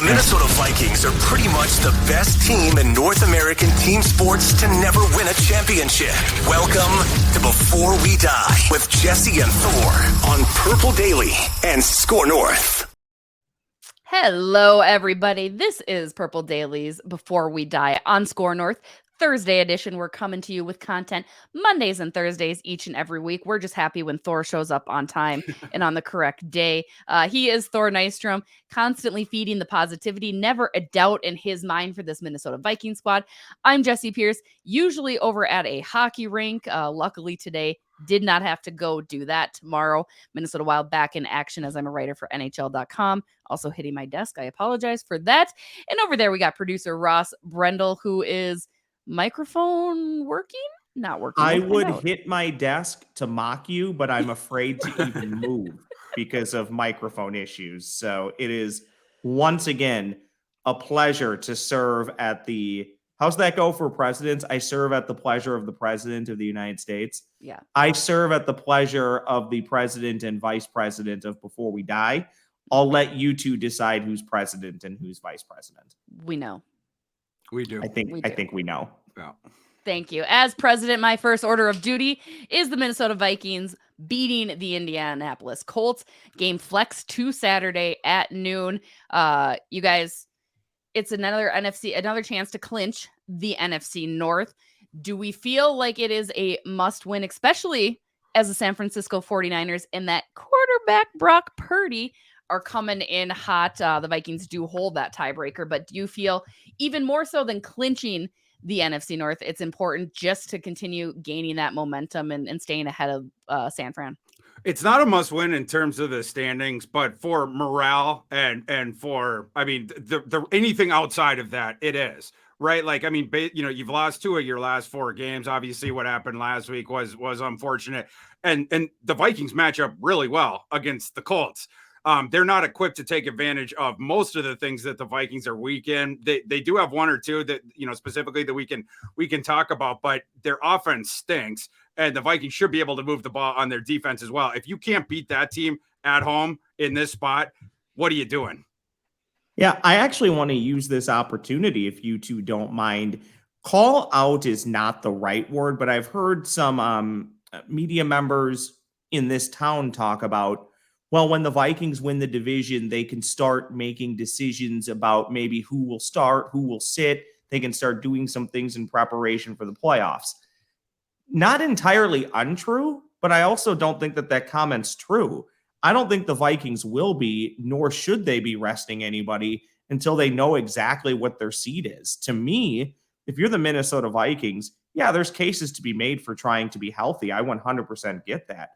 Minnesota Vikings are pretty much the best team in North American team sports to never win a championship. Welcome to Before We Die with Jesse and Thor on Purple Daily and Score North. Hello, everybody. This is Purple Daily's Before We Die on Score North. Thursday edition. We're coming to you with content Mondays and Thursdays each and every week. We're just happy when Thor shows up on time and on the correct day. He is Thor Nystrom, constantly feeding the positivity, never a doubt in his mind for this Minnesota Viking squad. I'm Jesse Pierce, usually over at a hockey rink. Luckily today, did not have to go do that. Tomorrow, Minnesota Wild back in action as I'm a writer for NHL.com. Also hitting my desk. I apologize for that. And over there, we got producer Ross Brendel, who is microphone working? Not working. I would hit my desk to mock you, but I'm afraid to even move because of microphone issues. So it is once again a pleasure to serve at the, how's that go for presidents? I serve at the pleasure of the president of the United States. Yeah. I serve at the pleasure of the president and vice president of Before We Die. I'll let you two decide who's president and who's vice president. We know. We do. I think we know. Yeah. Thank you. As president, my first order of duty is the Minnesota Vikings beating the Indianapolis Colts. Game flex to Saturday at noon. You guys, it's another chance to clinch the NFC North. Do we feel like it is a must win, especially as the San Francisco 49ers and that quarterback Brock Purdy are coming in hot? The Vikings do hold that tiebreaker, but do you feel even more so than clinching the NFC North, it's important just to continue gaining that momentum and staying ahead of San Fran? It's not a must win in terms of the standings, but for morale and for, I mean, the anything outside of that, it is. Right. Like, I mean, you've lost 2 of your last 4 games. Obviously, what happened last week was unfortunate. And the Vikings match up really well against the Colts. They're not equipped to take advantage of most of the things that the Vikings are weak in. They do have 1 or 2 that, specifically that we can talk about, but their offense stinks, and the Vikings should be able to move the ball on their defense as well. If you can't beat that team at home in this spot, what are you doing? Yeah, I actually want to use this opportunity, if you two don't mind. Call out is not the right word, but I've heard some media members in this town talk about, well, when the Vikings win the division, they can start making decisions about maybe who will start, who will sit. They can start doing some things in preparation for the playoffs. Not entirely untrue, but I also don't think that comment's true. I don't think the Vikings will be, nor should they be resting anybody until they know exactly what their seed is. To me, if you're the Minnesota Vikings, yeah, there's cases to be made for trying to be healthy. I 100% get that.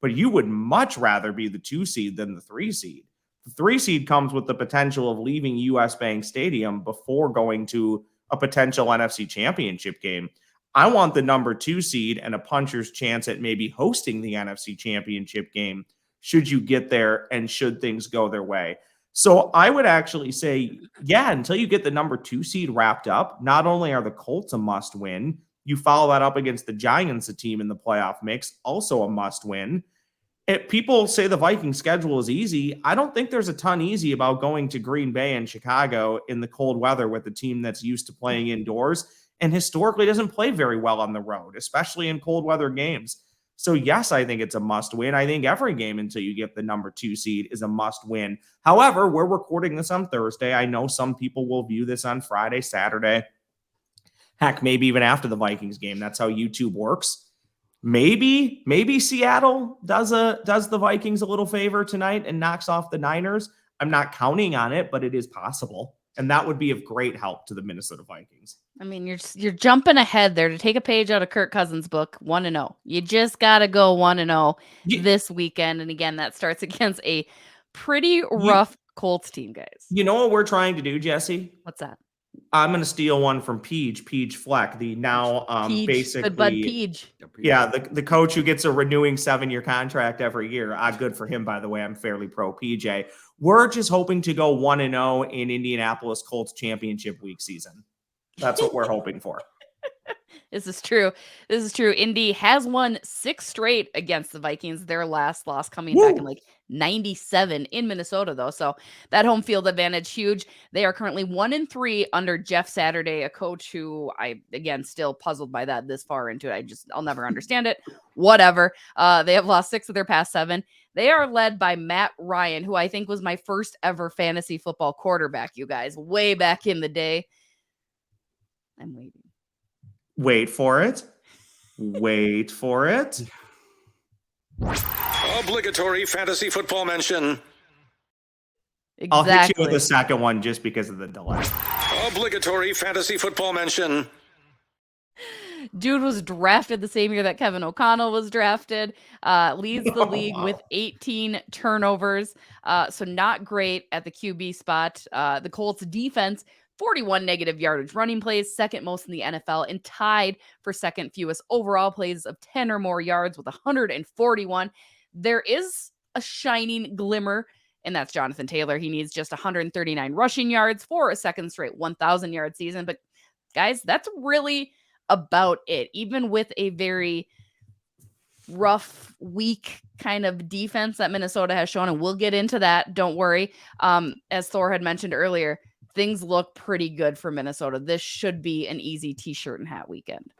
But you would much rather be the 2 seed than the 3 seed. The 3 seed comes with the potential of leaving US Bank Stadium before going to a potential NFC Championship game. I want the number 2 seed and a puncher's chance at maybe hosting the NFC Championship game should you get there and should things go their way. So I would actually say, yeah, until you get the number 2 seed wrapped up, not only are the Colts a must win, you follow that up against the Giants, a team in the playoff mix, also a must win. People say the Viking schedule is easy. I don't think there's a ton easy about going to Green Bay and Chicago in the cold weather with a team that's used to playing indoors and historically doesn't play very well on the road, especially in cold weather games. So yes, I think it's a must win. I think every game until you get the number 2 seed is a must win. However, we're recording this on Thursday. I know some people will view this on Friday, Saturday. Heck, maybe even after the Vikings game. That's how YouTube works. Maybe Seattle does the Vikings a little favor tonight and knocks off the Niners. I'm not counting on it, but it is possible. And that would be of great help to the Minnesota Vikings. I mean, you're jumping ahead there to take a page out of Kirk Cousins' book, 1-0. You just got to go 1-0 this weekend. And again, that starts against a pretty rough Colts team, guys. You know what we're trying to do, Jesse? What's that? I'm going to steal one from Peach Fleck, the now basically good bud Peach. Yeah, the coach who gets a renewing 7-year contract every year. Good for him, by the way. I'm fairly pro PJ. We're just hoping to go 1-0 in Indianapolis Colts championship week season. That's what we're hoping for. This is true. This is true. Indy has won 6 straight against the Vikings. Their last loss coming back in like 97 in Minnesota, though. So that home field advantage huge. They are currently 1-3 under Jeff Saturday, a coach who I again still puzzled by that this far into it. I'll never understand it. Whatever. They have lost 6 of their past 7. They are led by Matt Ryan, who I think was my first ever fantasy football quarterback, you guys, way back in the day. I'm waiting. Wait for it. Wait for it. Obligatory fantasy football mention. Exactly. I'll hit you with the second one just because of the delay. Obligatory fantasy football mention. Dude was drafted the same year that Kevin O'Connell was drafted. Leads the league with 18 turnovers. So not great at the QB spot. The Colts defense, 41 negative yardage running plays, second most in the NFL, and tied for second fewest overall plays of 10 or more yards with 141. There is a shining glimmer, and that's Jonathan Taylor. He needs just 139 rushing yards for a second straight 1,000-yard season. But guys, that's really about it. Even with a very rough, weak kind of defense that Minnesota has shown, and we'll get into that, don't worry. As Thor had mentioned earlier, things look pretty good for Minnesota. This should be an easy t-shirt and hat weekend.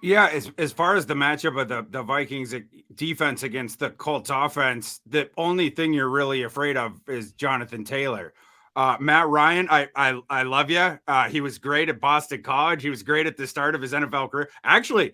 Yeah, as far as the matchup of the Vikings defense against the Colts offense, the only thing you're really afraid of is Jonathan Taylor. Matt Ryan, I love you. He was great at Boston College. He was great at the start of his NFL career. Actually,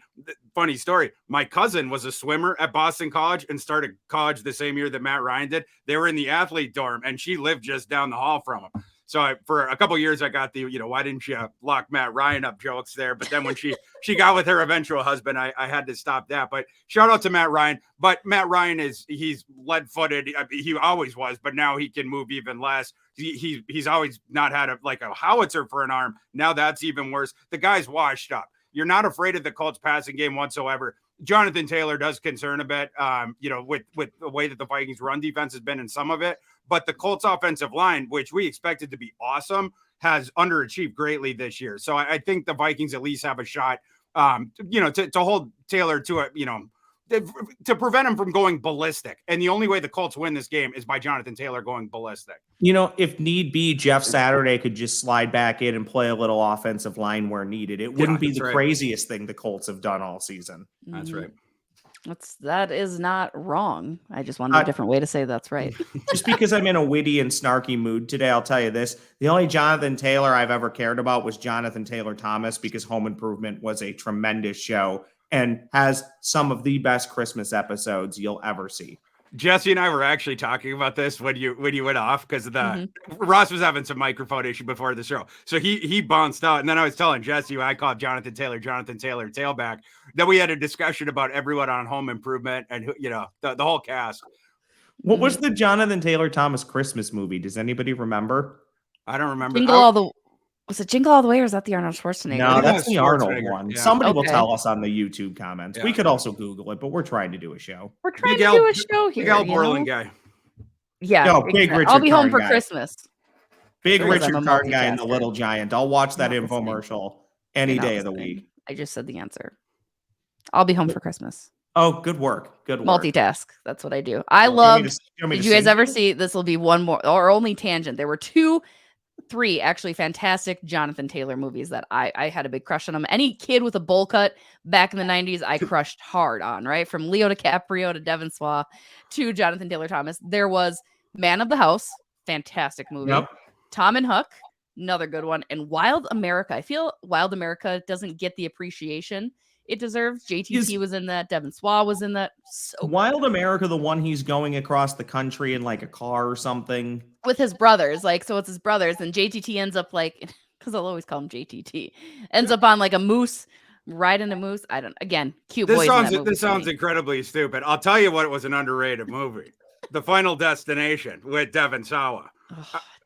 funny story. My cousin was a swimmer at Boston College and started college the same year that Matt Ryan did. They were in the athlete dorm, and she lived just down the hall from him. So for a couple of years, I got the, why didn't you lock Matt Ryan up jokes there? But then when she got with her eventual husband, I had to stop that. But shout out to Matt Ryan. But Matt Ryan he's lead-footed. He always was, but now he can move even less. He's always not had a howitzer for an arm. Now that's even worse. The guy's washed up. You're not afraid of the Colts passing game whatsoever. Jonathan Taylor does concern a bit, with the way that the Vikings run defense has been in some of it. But the Colts offensive line, which we expected to be awesome, has underachieved greatly this year. So I think the Vikings at least have a shot, to hold Taylor to to prevent him from going ballistic. And the only way the Colts win this game is by Jonathan Taylor going ballistic. If need be, Jeff Saturday could just slide back in and play a little offensive line where needed. It wouldn't be the craziest thing the Colts have done all season. That's right. That is not wrong. I just wanted a different way to say that's right. Just because I'm in a witty and snarky mood today, I'll tell you this. The only Jonathan Taylor I've ever cared about was Jonathan Taylor Thomas, because Home Improvement was a tremendous show and has some of the best Christmas episodes you'll ever see. Jesse and I were actually talking about this when you went off, because Ross was having some microphone issue before the show. So he bounced out. And then I was telling Jesse, I called Jonathan Taylor tailback. Then we had a discussion about everyone on Home Improvement and, the whole cast. What was the Jonathan Taylor Thomas Christmas movie? Does anybody remember? I don't remember. Was it Jingle All the Way, or is that the Arnold Schwarzenegger? No, that's the Arnold one. Yeah. Somebody will tell us on the YouTube comments. Yeah. We could also Google it, but we're trying to do a show. We're trying to do a show here. Big Al Borland guy. Yeah. No, big Richard I'll be home for Karn guy. Christmas. Big Because Richard I'm a Karn guy and the multitasker. Little Giant. I'll watch that Not listening. infomercial any You're not day of the listening. week. I just said the answer. I'll be home for Christmas. Oh, good work. Good work. Multitask. That's what I do. Did you guys ever see, this will be one more or only tangent. There were 3 actually fantastic Jonathan Taylor movies that I had a big crush on them. Any kid with a bowl cut back in the 90s, I crushed hard on, right? From Leo DiCaprio to Devin Swa to Jonathan Taylor Thomas. There was Man of the House, fantastic movie. Yep. Tom and Hook, another good one. And Wild America. I feel Wild America doesn't get the appreciation it deserves. JTT was in that. Devin Swa was in that. So Wild America, the one he's going across the country in like a car or something. with his brothers, so it's his brothers, and JTT ends up because I'll always call him JTT, ends up on like a moose, riding a moose. I don't. Again, cute boys. This sounds incredibly stupid. I'll tell you what was an underrated movie: The Final Destination with Devin Sawa.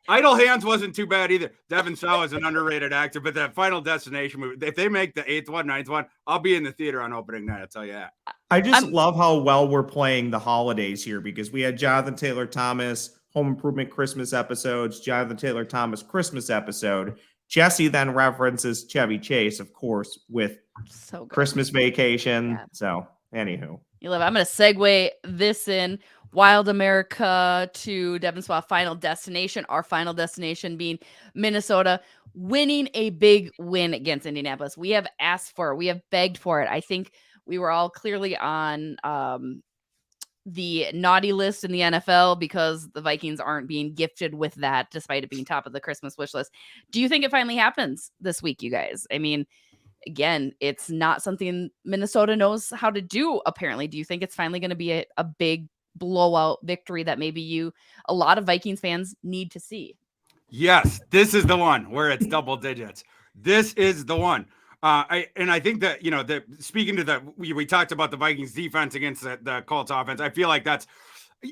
Idle Hands wasn't too bad either. Devin Sawa is an underrated actor, but that Final Destination movie, if they make the 8th one, 9th one, I'll be in the theater on opening night. I'll tell you that. I just love how well we're playing the holidays here, because we had Jonathan Taylor Thomas Home Improvement Christmas episodes, Jonathan Taylor Thomas Christmas episode. Jesse then references Chevy Chase, of course, with So good. Christmas vacation. Yeah. So, anywho. You love it. I'm going to segue this in. Wild America to Devin Swa final destination. Our final destination being Minnesota, winning a big win against Indianapolis. We have asked for it. We have begged for it. I think we were all clearly on the naughty list in the NFL because the Vikings aren't being gifted with that, despite it being top of the Christmas wish list. Do you think it finally happens this week, you guys? I mean, again, it's not something Minnesota knows how to do, apparently. Do you think it's finally going to be a big blowout victory that maybe a lot of Vikings fans need to see? Yes, this is the one where it's double digits. This is the one. I think that, that speaking to we talked about the Vikings defense against the Colts offense. I feel like that's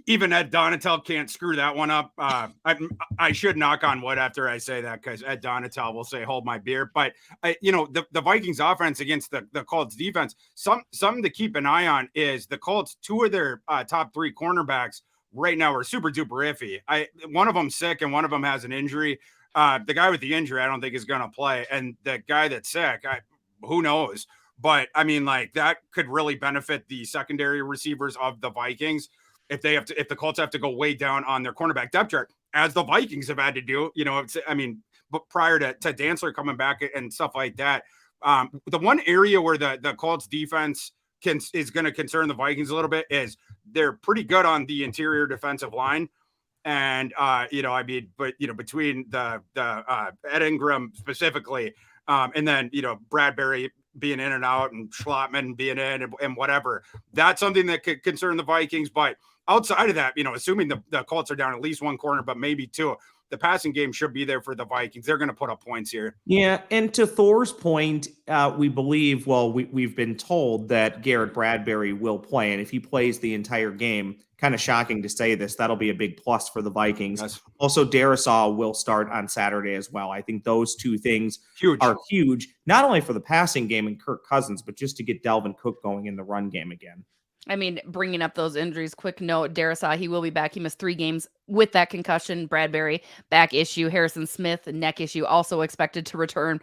even Ed Donatel can't screw that one up. I should knock on wood after I say that, because Ed Donatel will say, hold my beer. But the Vikings offense against the Colts defense, something to keep an eye on is the Colts, two of their top three cornerbacks right now are super duper iffy. One of them's sick and one of them has an injury. The guy with the injury, I don't think is going to play. And the guy that's sick, who knows? But I mean, like, that could really benefit the secondary receivers of the Vikings if the Colts have to go way down on their cornerback depth chart, as the Vikings have had to do. But prior to Dantzler coming back and stuff like that, the one area where the Colts defense is going to concern the Vikings a little bit is they're pretty good on the interior defensive line. And, between the Ed Ingram specifically, and then, Bradbury being in and out and Schlottman being in and whatever, that's something that could concern the Vikings. But outside of that, assuming the Colts are down at least one corner, but maybe two, the passing game should be there for the Vikings. They're going to put up points here. Yeah, and to Thor's point, we believe, we've been told that Garrett Bradbury will play, and if he plays the entire game, kind of shocking to say this, that'll be a big plus for the Vikings. Yes. Also, Darisaw will start on Saturday as well. I think those two things are huge, not only for the passing game and Kirk Cousins, but just to get Dalvin Cook going in the run game again. I mean, bringing up those injuries, quick note, Darisaw, he will be back. He missed 3 games with that concussion. Bradbury, back issue. Harrison Smith, neck issue, also expected to return.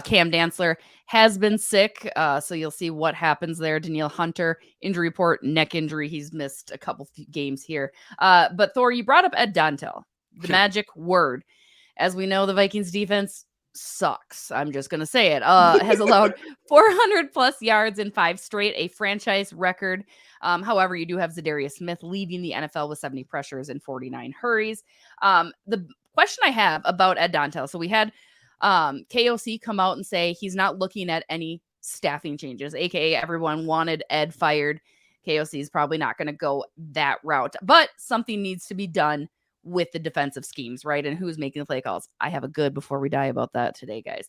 Cam Dantzler has been sick, so you'll see what happens there. Danielle Hunter, injury report, neck injury. He's missed a couple games here. But Thor, you brought up Ed Donatel, the magic word. As we know, the Vikings defense sucks. I'm just going to say it. Has allowed 400 plus yards in 5 straight, a franchise record. However, you do have Zadarius Smith leading the NFL with 70 pressures and 49 hurries. The question I have about Ed Donatel, so we had KOC come out and say he's not looking at any staffing changes, aka everyone wanted Ed fired. KOC is probably not going to go that route, but something needs to be done with the defensive schemes, right? And who's making the play calls. I have a good before we die about that today, guys.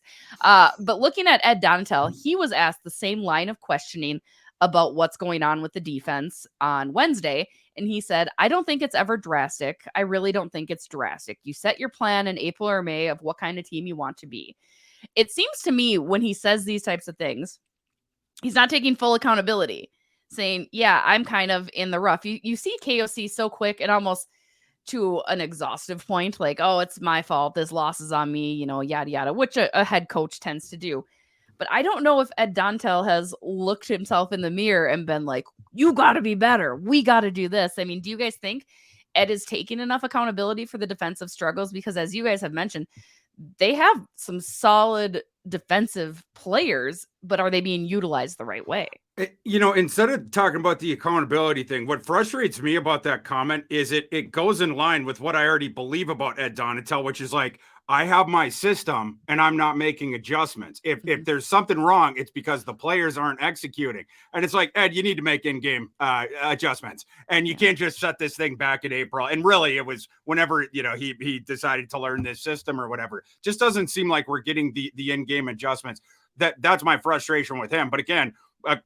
But looking at Ed Donatel, he was asked the same line of questioning about what's going on with the defense on Wednesday. And he said, I don't think it's ever drastic. I really don't think it's drastic. You set your plan in April or May of what kind of team you want to be. It seems to me when he says these types of things, he's not taking full accountability, saying, yeah, I'm kind of in the rough. You see KOC so quick and almost to an exhaustive point, like, oh, it's my fault. This loss is on me, yada, yada, which a head coach tends to do. But I don't know if Ed Donatel has looked himself in the mirror and been like, you got to be better. We got to do this. I mean, do you guys think Ed is taking enough accountability for the defensive struggles? Because as you guys have mentioned, they have some solid defensive players, but are they being utilized the right way? Instead of talking about the accountability thing, what frustrates me about that comment is it goes in line with what I already believe about Ed Donatel, which is like, I have my system and I'm not making adjustments. If there's something wrong, it's because the players aren't executing. And it's like, Ed, you need to make in-game adjustments. And you can't just set this thing back in April. And really, it was whenever, he decided to learn this system or whatever. Just doesn't seem like we're getting the in-game adjustments. That's my frustration with him. But again,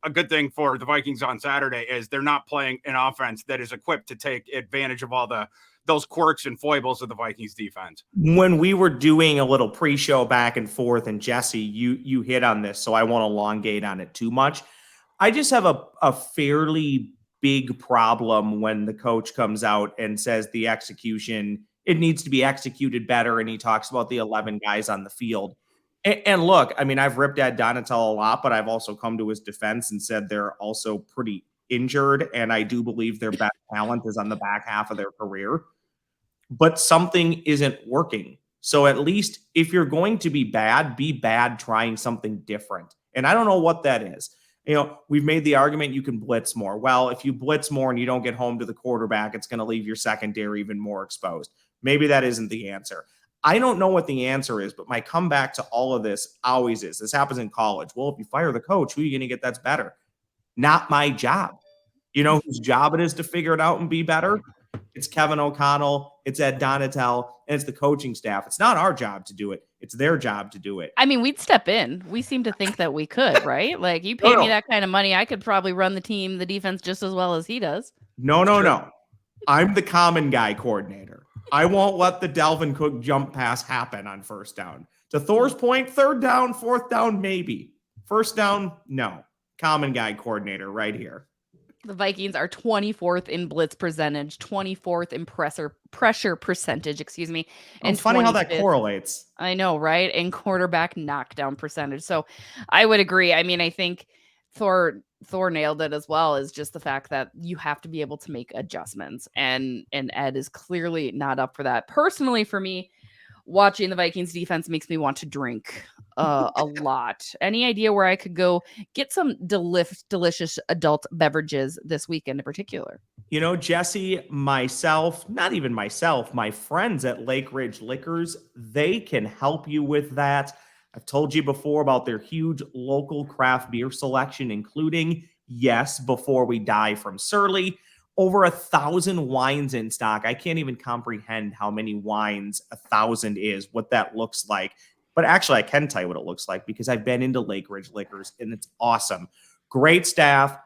a good thing for the Vikings on Saturday is they're not playing an offense that is equipped to take advantage of all those quirks and foibles of the Vikings defense. When we were doing a little pre-show back and forth, and Jesse, you hit on this, so I won't elongate on it too much. I just have a fairly big problem when the coach comes out and says the execution, it needs to be executed better, and he talks about the 11 guys on the field. And look, I mean, I've ripped at Donatel a lot, but I've also come to his defense and said they're also pretty injured. And I do believe their best talent is on the back half of their career. But something isn't working. So at least if you're going to be bad trying something different. And I don't know what that is. We've made the argument you can blitz more. Well, if you blitz more and you don't get home to the quarterback, it's going to leave your secondary even more exposed. Maybe that isn't the answer. I don't know what the answer is, but my comeback to all of this always is. This happens in college. Well, if you fire the coach, who are you going to get that's better? Not my job. You know whose job it is to figure it out and be better? It's Kevin O'Connell, it's Ed Donatel, and it's the coaching staff. It's not our job to do it. It's their job to do it. I mean, we'd step in. We seem to think that we could, right? Like, you pay me that kind of money, I could probably run the team, the defense just as well as he does. No. I'm the common guy coordinator. I won't let the Dalvin Cook jump pass happen on first down. To Thor's point, third down, fourth down, maybe. First down, no. Common guy coordinator right here. The Vikings are 24th in blitz percentage, 24th in pressure percentage, and it's funny how that correlates. I know, right? And quarterback knockdown percentage. So I would agree. I mean, I think Thor nailed it as well, is just the fact that you have to be able to make adjustments. And Ed is clearly not up for that. Personally, for me, watching the Vikings defense makes me want to drink a lot. Any idea where I could go get some delicious adult beverages this weekend in particular? Jesse, myself, not even myself, my friends at Lake Ridge Liquors, they can help you with that. I've told you before about their huge local craft beer selection, including, yes, Before We Die from Surly, over 1,000 wines in stock. I can't even comprehend how many wines 1,000 is, what that looks like. But actually, I can tell you what it looks like because I've been into Lake Ridge Liquors, and it's awesome. Great staff,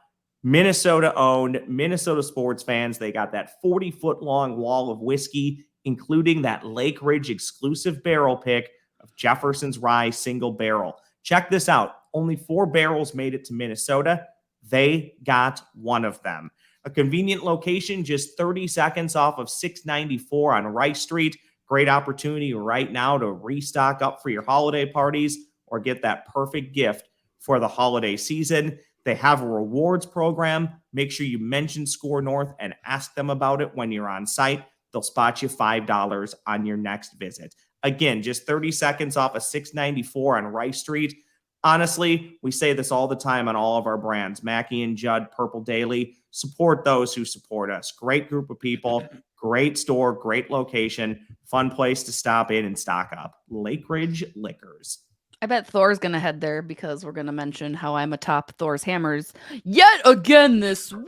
Minnesota-owned, Minnesota sports fans. They got that 40-foot-long wall of whiskey, including that Lake Ridge exclusive barrel pick of Jefferson's Rye single barrel. Check this out. Only 4 barrels made it to Minnesota. They got one of them. A convenient location just 30 seconds off of 694 on Rice Street. Great opportunity right now to restock up for your holiday parties or get that perfect gift for the holiday season. They have a rewards program. Make sure you mention Score North and ask them about it when you're on site. They'll spot you $5 on your next visit. Again, just 30 seconds off of 694 on Rice Street. Honestly, we say this all the time on all of our brands. Mackie and Judd, Purple Daily. Support those who support us. Great group of people, great store, great location, fun place to stop in and stock up. Lake Ridge Liquors. I bet Thor's going to head there because we're going to mention how I'm atop Thor's hammers yet again this week.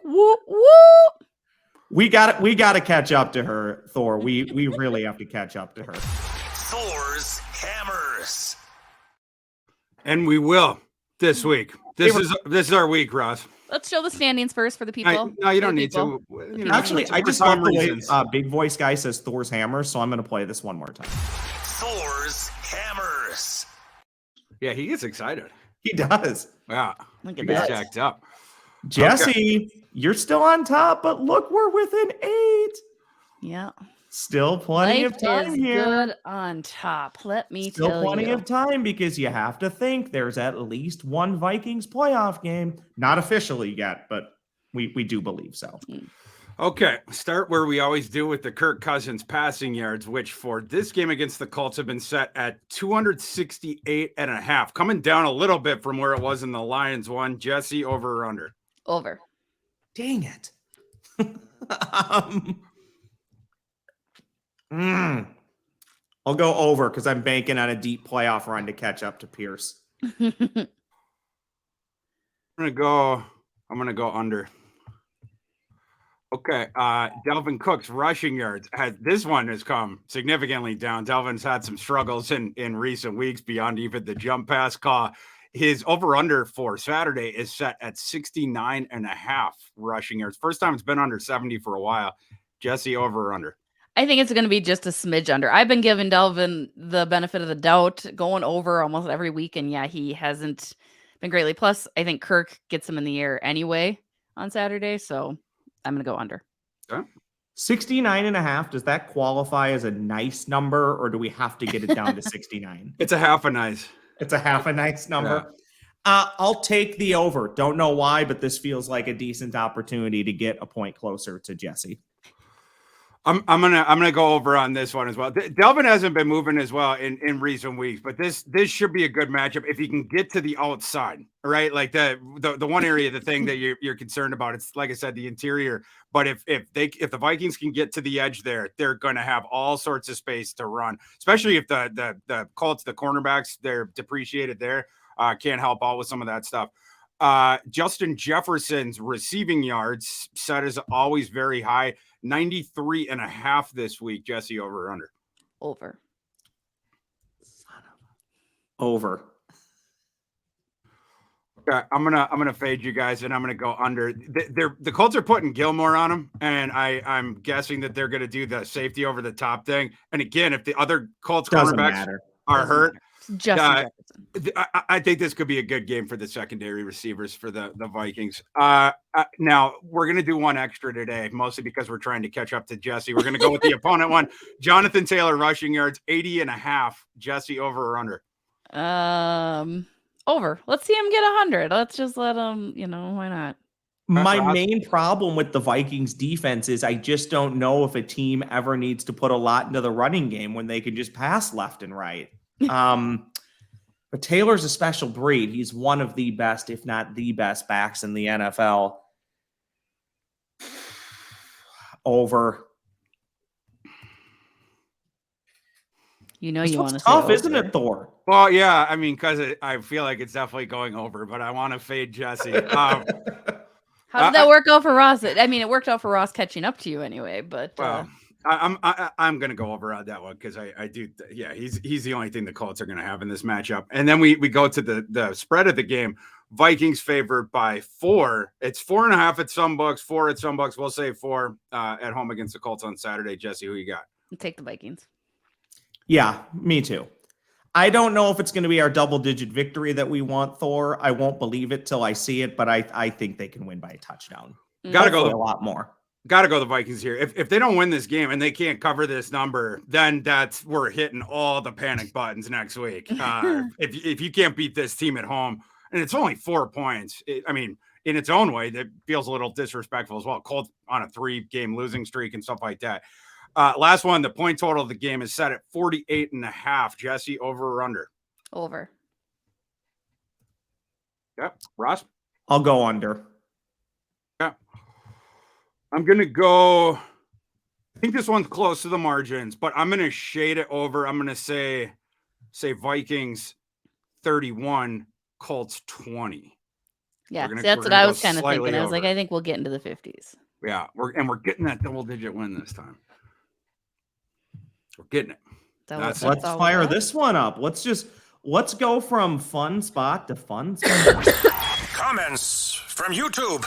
Whoop, whoop. We got to catch up to her, Thor. We really have to catch up to her. Thor's hammers. And we will this week. This is our week, Ross. Let's show the standings first for the people. No, you don't need to. Actually, I just love the way Big Voice Guy says Thor's hammers, so I'm going to play this one more time. Thor's hammers. Yeah, he gets excited. He does. Yeah, Look he at gets that. jacked up. Jesse, You're still on top, but look, we're within 8. Yeah. Still plenty Life of time is here. good on top. Let me Still tell plenty you. of time because you have to think there's at least one Vikings playoff game. Not officially yet, but we do believe so. Okay, start where we always do with the Kirk Cousins passing yards, which for this game against the Colts have been set at 268.5, coming down a little bit from where it was in the Lions one. Jesse, over or under? Over. Dang it. I'll go over because I'm banking on a deep playoff run to catch up to Pierce. I'm gonna go under. Okay, Dalvin Cook's rushing yards this one has come significantly down. Dalvin's had some struggles in recent weeks beyond even the jump pass call. His over-under for Saturday is set at 69.5 rushing yards. First time it's been under 70 for a while. Jesse, over or under? I think it's going to be just a smidge under. I've been giving Dalvin the benefit of the doubt, going over almost every week, and yeah, he hasn't been greatly. Plus, I think Kirk gets him in the air anyway on Saturday, so I'm going to go under. Okay. 69.5. Does that qualify as a nice number, or do we have to get it down to 69? It's a half a nice. It's a half a nice number. I'll take the over. Don't know why, but this feels like a decent opportunity to get a point closer to Jesse. I'm gonna go over on this one as well. Delvin hasn't been moving as well in recent weeks, but this should be a good matchup if he can get to the outside, right? Like the one area, the thing that you're concerned about, it's like I said, the interior. But if the Vikings can get to the edge there, they're gonna have all sorts of space to run, especially if the Colts, the cornerbacks, they're depreciated there. Can't help out with some of that stuff. Justin Jefferson's receiving yards set is always very high. 93.5 this week. Jesse, over or under? Over. Over. Okay, I'm gonna fade you guys, and I'm gonna go under. The Colts are putting Gilmore on them, and I'm guessing that they're gonna do the safety over the top thing. And again, if the other Colts cornerbacks are hurt, Justin Jefferson. I think this could be a good game for the secondary receivers for the Vikings. Now we're going to do one extra today, mostly because we're trying to catch up to Jesse. We're going to go with the opponent one. Jonathan Taylor rushing yards, 80.5. Jesse, over or under? Over. Let's see him get 100. Let's just let him, why not? My main problem with the Vikings defense is I just don't know if a team ever needs to put a lot into the running game when they can just pass left and right. But Taylor's a special breed. He's one of the best, if not the best, backs in the NFL. Over. You want to say tough, over. Isn't it, Thor? Well, yeah. I mean, because I feel like it's definitely going over, but I want to fade Jesse. How did that work out for Ross? I mean, it worked out for Ross catching up to you anyway, but. Well, I'm gonna go over on that one because I do. Yeah, he's the only thing the Colts are gonna have in this matchup. And then we go to the spread of the game. Vikings favored by 4. It's 4.5 at some books, 4 at some books. We'll say 4 at home against the Colts on Saturday. Jesse, who you got? Take the Vikings. Yeah, me too. I don't know if it's going to be our double-digit victory that we want, Thor. I won't believe it till I see it, but I think they can win by a touchdown. Gotta go a lot more. Got to go the Vikings here. If they don't win this game and they can't cover this number, then we're hitting all the panic buttons next week. If you can't beat this team at home, and it's only 4 points, I mean, in its own way, that feels a little disrespectful as well. Colts on a 3-game losing streak and stuff like that. Last one, the point total of the game is set at 48.5. Jesse, over or under? Over. Yep. Ross? I'll go under. Yeah. I'm going to go, I think this one's close to the margins, but I'm going to shade it over. I'm going to say Vikings 31, Colts 20. Yeah, that's what I was kind of thinking. I was like, I think we'll get into the 50s. Yeah, we're getting that double-digit win this time. We're getting it. Let's fire this one up. Let's go from fun spot to fun spot. Comments from YouTube.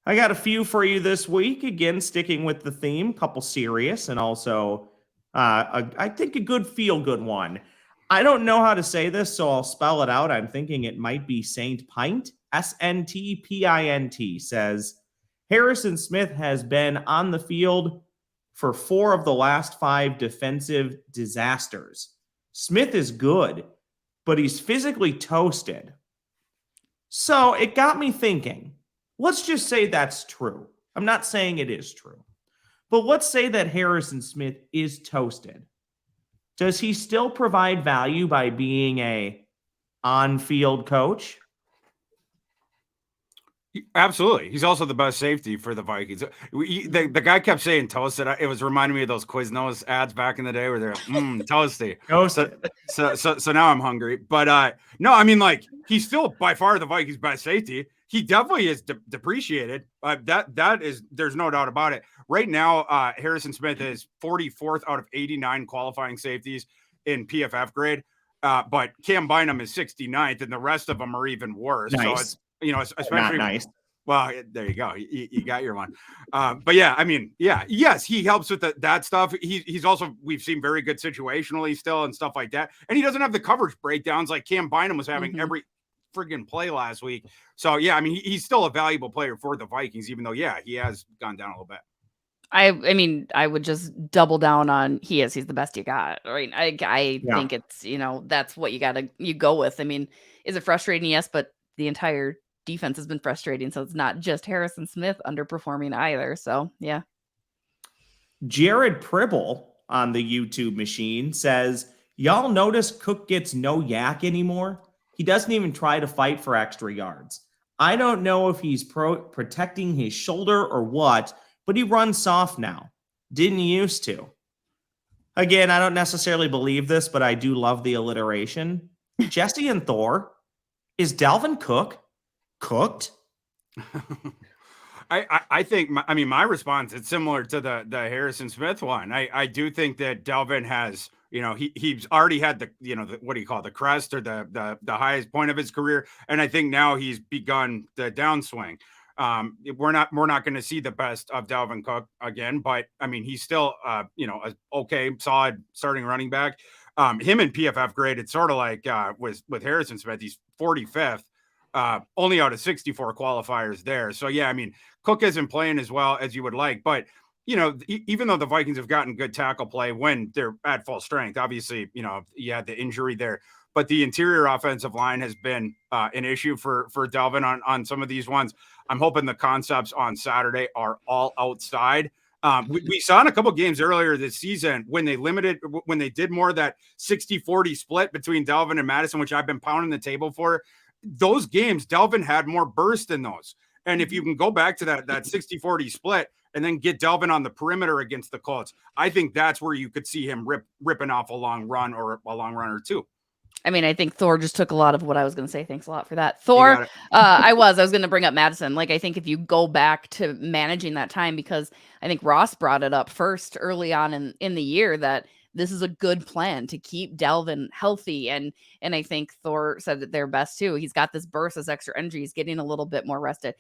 I got a few for you this week. Again, sticking with the theme, couple serious and also I think a good feel-good one. I don't know how to say this, so I'll spell it out. I'm thinking it might be Saint Pint. SNTPINT says, Harrison Smith has been on the field for 4 of the last 5 defensive disasters. Smith is good, but he's physically toasted. So it got me thinking. Let's just say that's true. I'm not saying it is true. But let's say that Harrison Smith is toasted. Does he still provide value by being a on-field coach? Absolutely. He's also the best safety for the Vikings. The guy kept saying toasted. It was reminding me of those Quiznos ads back in the day where they're toasty. So now I'm hungry. But no, I mean, like, he's still by far the Vikings' best safety. He definitely is depreciated. That is, there's no doubt about it. Right now, Harrison Smith is 44th out of 89 qualifying safeties in PFF grade. But Cam Bynum is 69th, and the rest of them are even worse. Nice. So it's, especially not nice. Well, there you go. You got your one. But yeah, I mean, yes, he helps with that stuff. He's also, we've seen very good situationally still and stuff like that. And he doesn't have the coverage breakdowns like Cam Bynum was having every friggin' play last week. So yeah, I mean, he's still a valuable player for the Vikings, even though, he has gone down a little bit. I mean, I would just double down on he's the best you got. Right. I Yeah. think it's, that's what you go with. I mean, is it frustrating? Yes, but the entire defense has been frustrating. So it's not just Harrison Smith underperforming either. So yeah. Jared Pribble on the YouTube machine says, y'all notice Cook gets no yak anymore? He doesn't even try to fight for extra yards. I don't know if he's protecting his shoulder or what, but he runs soft now. Didn't used to. Again, I don't necessarily believe this, but I do love the alliteration. Jesse and Thor, is Dalvin Cook cooked? I think my response, it's similar to the Harrison Smith one. I do think that Dalvin has, he's already had what do you call it, the crest or the highest point of his career, and I think now he's begun the downswing. We're not going to see the best of Dalvin Cook again, but I mean he's still a okay solid starting running back. Him and PFF grade, it's sort of like with Harrison Smith, he's 45th. Only out of 64 qualifiers there. So yeah, I mean, Cook isn't playing as well as you would like, but even though the Vikings have gotten good tackle play when they're at full strength, obviously, you had the injury there, but the interior offensive line has been an issue for Dalvin on some of these ones. I'm hoping the concepts on Saturday are all outside. We saw in a couple games earlier this season when they did more of that 60-40 split between Dalvin and Madison, which I've been pounding the table for. Those games, Dalvin had more burst in those. And if you can go back to that 60-40 split and then get Dalvin on the perimeter against the Colts, I think that's where you could see him ripping off a long run or two. I mean, I think Thor just took a lot of what I was going to say. Thanks a lot for that. Thor, I was going to bring up Madison. Like, I think if you go back to managing that time, because I think Ross brought it up first early on in the year that this is a good plan to keep Dalvin healthy. And I think Thor said that they're best too. He's got this burst, this extra energy. He's getting a little bit more rested.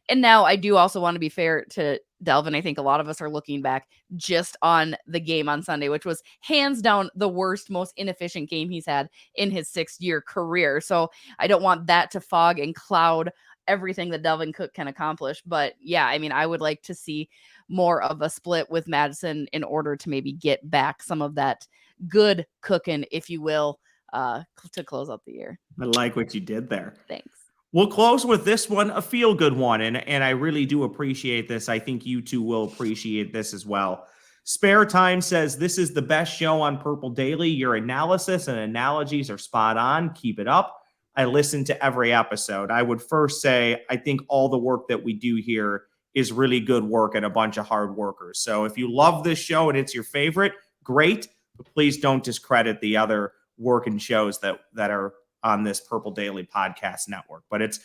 And now I do also want to be fair to Dalvin. I think a lot of us are looking back just on the game on Sunday, which was hands down the worst, most inefficient game he's had in his 6-year career. So I don't want that to fog and cloud everything that Dalvin Cook can accomplish. But yeah, I mean, I would like to see more of a split with Madison in order to maybe get back some of that good cooking, if you will, to close out the year. I like what you did there. Thanks. We'll close with this one, a feel-good one, and I really do appreciate this. I think you two will appreciate this as well. Spare Time says, this is the best show on Purple Daily. Your analysis and analogies are spot on. Keep it up. I listen to every episode. I would first say, I think all the work that we do here is really good work and a bunch of hard workers. So if you love this show and it's your favorite, great, but please don't discredit the other work and shows that are on this Purple Daily podcast network. But it's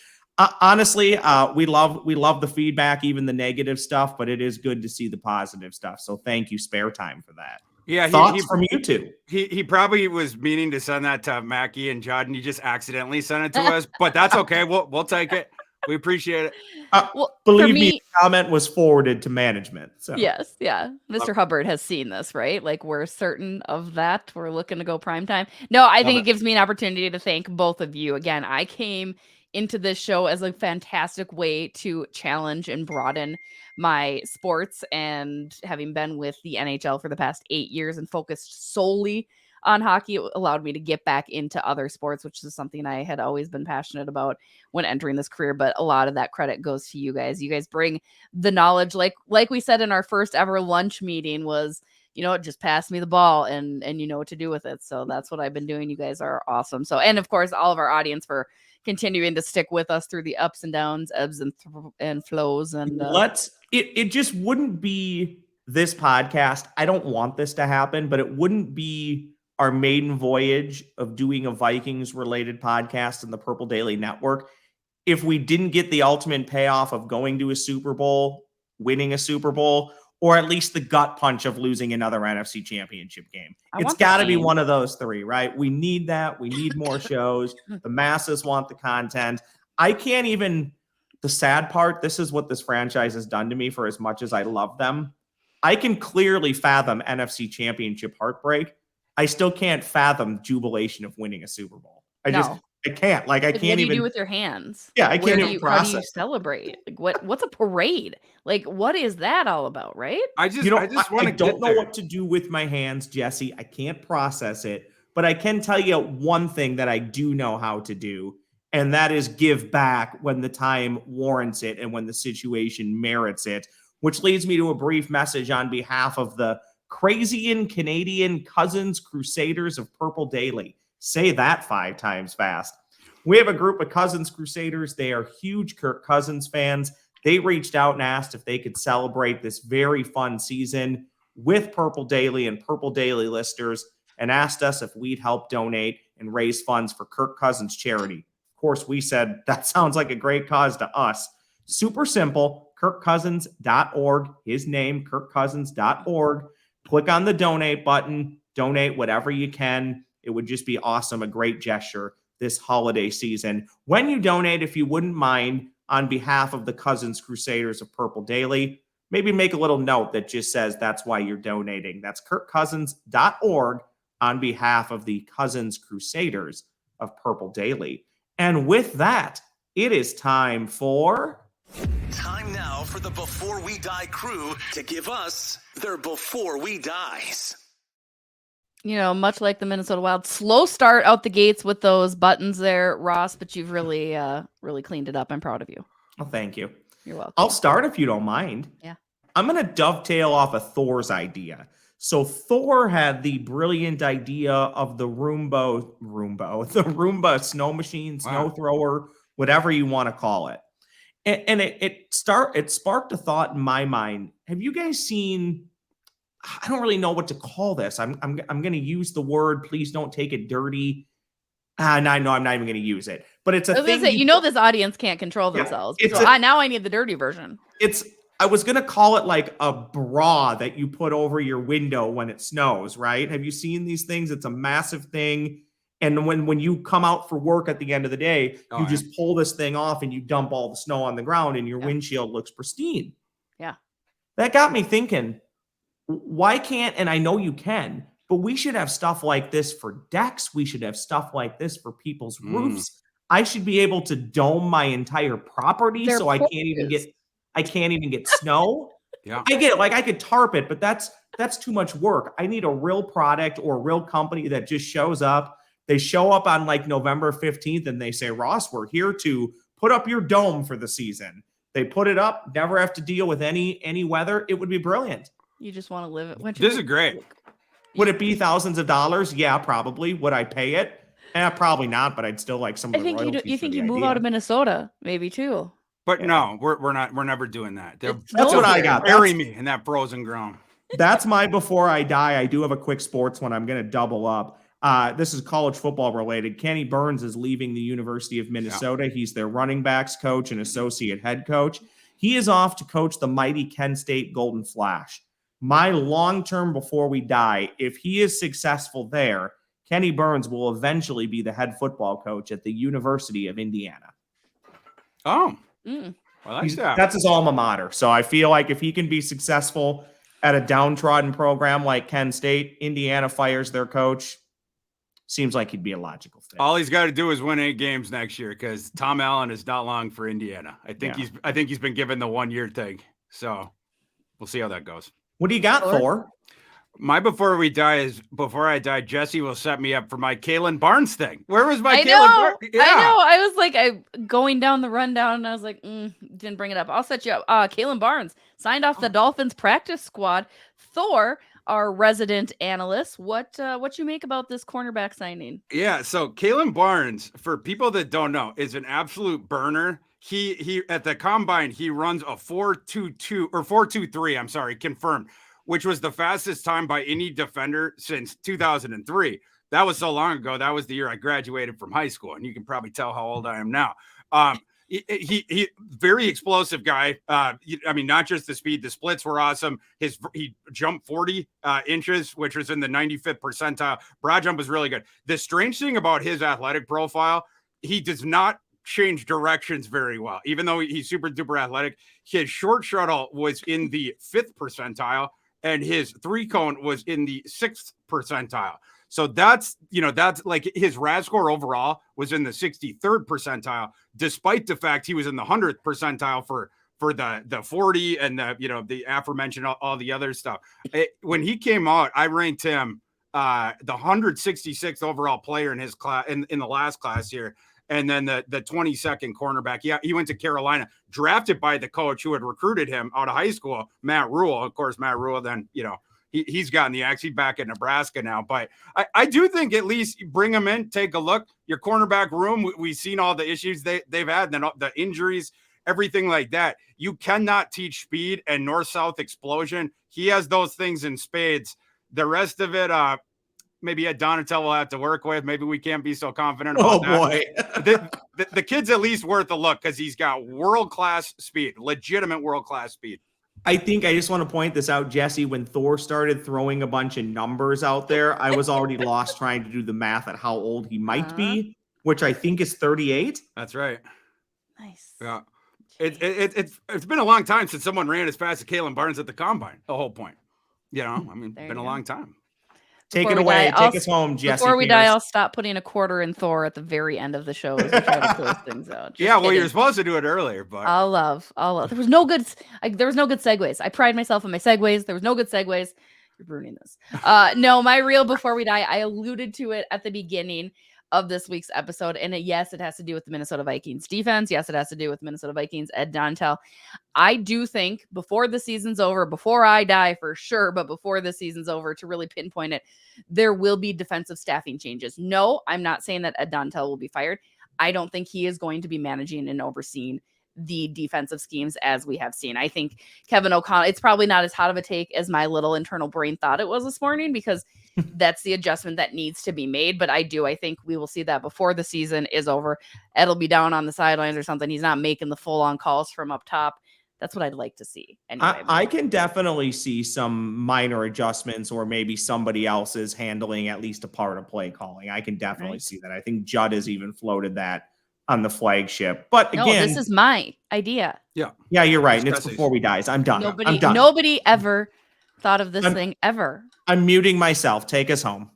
honestly, we love the feedback, even the negative stuff, but it is good to see the positive stuff. So thank you, Spare Time, for that. Yeah, thoughts from you two. He probably was meaning to send that to Mackie and Judd, and he just accidentally sent it to us. But that's okay. We'll take it. We appreciate it. Well, believe me, the comment was forwarded to management. So yes, yeah. Mr. Hubbard has seen this, right? Like, we're certain of that. We're looking to go prime time. No, I think it gives me an opportunity to thank both of you. Again, I came into this show as a fantastic way to challenge and broaden my sports, and having been with the NHL for the past 8 years and focused solely on hockey, it allowed me to get back into other sports, which is something I had always been passionate about when entering this career. But a lot of that credit goes to you guys. You guys bring the knowledge, like we said in our first ever lunch meeting, was, just pass me the ball and you know what to do with it. So that's what I've been doing. You guys are awesome. So, and of course, all of our audience for continuing to stick with us through the ups and downs, ebbs and flows. And it just wouldn't be this podcast. I don't want this to happen, but it wouldn't be our maiden voyage of doing a Vikings related podcast in the Purple Daily Network if we didn't get the ultimate payoff of going to a Super Bowl, winning a Super Bowl, or at least the gut punch of losing another NFC championship game. It's got to be one of those three, right? We need that. We need more shows. The masses want the content. The sad part, this is what this franchise has done to me for as much as I love them. I can clearly fathom NFC championship heartbreak. I still can't fathom jubilation of winning a Super Bowl. I can't. Like, I Like, can't what do you even do with your hands? Yeah, I Like, can't even how do you process. celebrate? Like, what's a parade? Like, what is that all about, right? I just want I to don't get know there. what to do with my hands, Jesse. I can't process it, but I can tell you one thing that I do know how to do, and that is give back when the time warrants it and when the situation merits it, which leads me to a brief message on behalf of the crazy and Canadian Cousins Crusaders of Purple Daily. Say that 5 times fast. We have a group of Cousins Crusaders. They are huge Kirk Cousins fans. They reached out and asked if they could celebrate this very fun season with Purple Daily and Purple Daily listeners, and asked us if we'd help donate and raise funds for Kirk Cousins charity. Of course, we said that sounds like a great cause to us. Super simple, kirkcousins.org, his name, kirkcousins.org. Click on the donate button, donate whatever you can. It would just be awesome, a great gesture this holiday season. When you donate, if you wouldn't mind, on behalf of the Cousins Crusaders of Purple Daily, maybe make a little note that just says that's why you're donating. That's kirkcousins.org on behalf of the Cousins Crusaders of Purple Daily. And with that, it is time now for the Before We Die crew to give us their Before We Dies. You know, much like the Minnesota Wild, slow start out the gates with those buttons there, Ross, but you've really, really cleaned it up. I'm proud of you. Oh, thank you. You're welcome. I'll start if you don't mind. Yeah. I'm going to dovetail off of Thor's idea. So Thor had the brilliant idea of the Roomba snow machine, snow thrower, whatever you want to call it. And it sparked a thought in my mind. Have you guys seen, I don't really know what to call this. I'm going to use the word, please don't take it dirty. No, I'm not even going to use it. But it's a thing. This audience can't control themselves. Now I need the dirty version. I was going to call it like a bra that you put over your window when it snows, right? Have you seen these things? It's a massive thing. And when you come out for work at the end of the day, you just pull this thing off and you dump all the snow on the ground and your windshield looks pristine. Yeah. That got me thinking, why can't, and I know you can, but we should have stuff like this for decks. We should have stuff like this for people's roofs. I should be able to dome my entire property so I can't even get snow. Yeah. I get it. Like, I could tarp it, but that's too much work. I need a real product or a real company that just shows up. They show up on like November 15th and they say, Ross, we're here to put up your dome for the season. They put it up, never have to deal with any weather. It would be brilliant. You just want to live it. This is great. Would it be thousands of dollars? Yeah, probably. Would I pay it? Probably not, but I'd still like some of the royalties. You think you move out of Minnesota, maybe too. But no, we're never doing that. That's what I got. Bury me in that frozen ground. That's my Before I Die. I do have a quick sports one. I'm going to double up. This is college football related. Kalyn Barnes is leaving the University of Minnesota. Yeah. He's their running backs coach and associate head coach. He is off to coach the mighty Kent State Golden Flash. My long-term Before We Die, if he is successful there, Kalyn Barnes will eventually be the head football coach at the University of Indiana. Oh, I like that. That's his alma mater. So I feel like if he can be successful at a downtrodden program like Kent State, Indiana fires their coach. Seems like he'd be a logical fit. All he's got to do is win 8 games next year because Tom Allen is not long for Indiana. I think he's been given the 1-year thing. So we'll see how that goes. What do you got, Thor? My Before We Die is before I die, Jesse will set me up for my Kalyn Barnes thing. Where was my Kalyn Barnes? Yeah. I know. I was like, going down the rundown, and I was like, didn't bring it up. I'll set you up. Kalyn Barnes signed off the Dolphins practice squad. Thor, our resident analyst, what you make about this cornerback signing? Yeah, so Kalyn Barnes, for people that don't know, is an absolute burner. He at the combine, he runs a 4.22 or 4.23, I'm sorry, confirmed, which was the fastest time by any defender since 2003. That was so long ago. That was the year I graduated from high school, and you can probably tell how old I am now. He very explosive guy. I mean, not just the speed, the splits were awesome. He jumped 40 inches, which was in the 95th percentile. Broad jump was really good. The strange thing about his athletic profile, he does not change directions very well. Even though he's super duper athletic, his short shuttle was in the 5th percentile. and his 3-cone was in the 6th percentile. So that's like his RAS score overall was in the 63rd percentile, despite the fact he was in the 100th percentile for the 40 and the aforementioned all the other stuff. When he came out, I ranked him the 166th overall player in his class in the last class here. And then the 22nd cornerback. Yeah, he went to Carolina, drafted by the coach who had recruited him out of high school, Matt Rule. Of course, Matt Rule then, he's gotten the axe. He's back in Nebraska now. But I do think at least bring him in, take a look. Your cornerback room, we've seen all the issues they've had, then the injuries, everything like that. You cannot teach speed and north-south explosion. He has those things in spades. The rest of it, maybe Ed Donatel will have to work with. Maybe we can't be so confident about that. Boy. the kid's at least worth a look because he's got world-class speed, legitimate world-class speed. I think I just want to point this out, Jesse. When Thor started throwing a bunch of numbers out there, I was already lost trying to do the math at how old he might be, which I think is 38. That's right. Nice. Yeah. It's been a long time since someone ran as fast as Kalyn Barnes at the combine. The whole point. Been a long time. Take it away. Take us home, Jesse. Before we die, I'll stop putting a quarter in Thor at the very end of the show as we try to close things out. You're supposed to do it earlier, but I'll love. There was no good segues. I pride myself on my segues. There was no good segues. You're ruining this. No, my real before we die, I alluded to it at the beginning of this week's episode. And yes, it has to do with the Minnesota Vikings defense. Yes, it has to do with Minnesota Vikings, Ed Donatel. I do think before the season's over, before I die for sure, but before the season's over, to really pinpoint it, there will be defensive staffing changes. No, I'm not saying that Ed Donatel will be fired. I don't think he is going to be managing and overseeing the defensive schemes as we have seen. I think Kevin O'Connell, it's probably not as hot of a take as my little internal brain thought it was this morning, because that's the adjustment that needs to be made. But I think we will see that before the season is over. Ed'll be down on the sidelines or something. He's not making the full on calls from up top. That's what I'd like to see. Anyway, I can definitely see some minor adjustments, or maybe somebody else is handling at least a part of play calling. I can definitely see that. I think Judd has even floated that on the flagship. But again, this is my idea. Yeah, you're right. And it's before we die. I'm done. I'm done. Nobody ever thought of this thing ever. I'm muting myself. Take us home.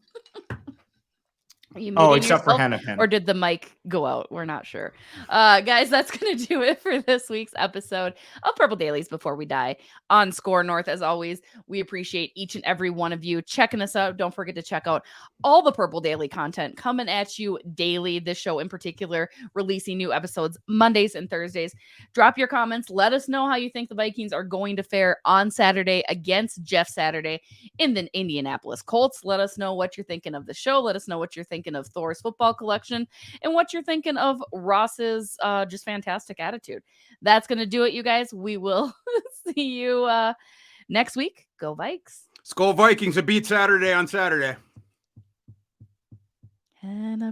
Except for Hennepin. Or did the mic go out? We're not sure. Guys, that's going to do it for this week's episode of Purple Dailies Before We Die on Score North. As always, we appreciate each and every one of you checking us out. Don't forget to check out all the Purple Daily content coming at you daily. This show in particular, releasing new episodes Mondays and Thursdays. Drop your comments. Let us know how you think the Vikings are going to fare on Saturday against Jeff Saturday in the Indianapolis Colts. Let us know what you're thinking of the show. Let us know what you're thinking of Thor's football collection and what you're thinking of Ross's just fantastic attitude. That's going to do it, you guys. We will see you next week. Go Vikes. Skol Vikings, a beat Saturday on Saturday. And a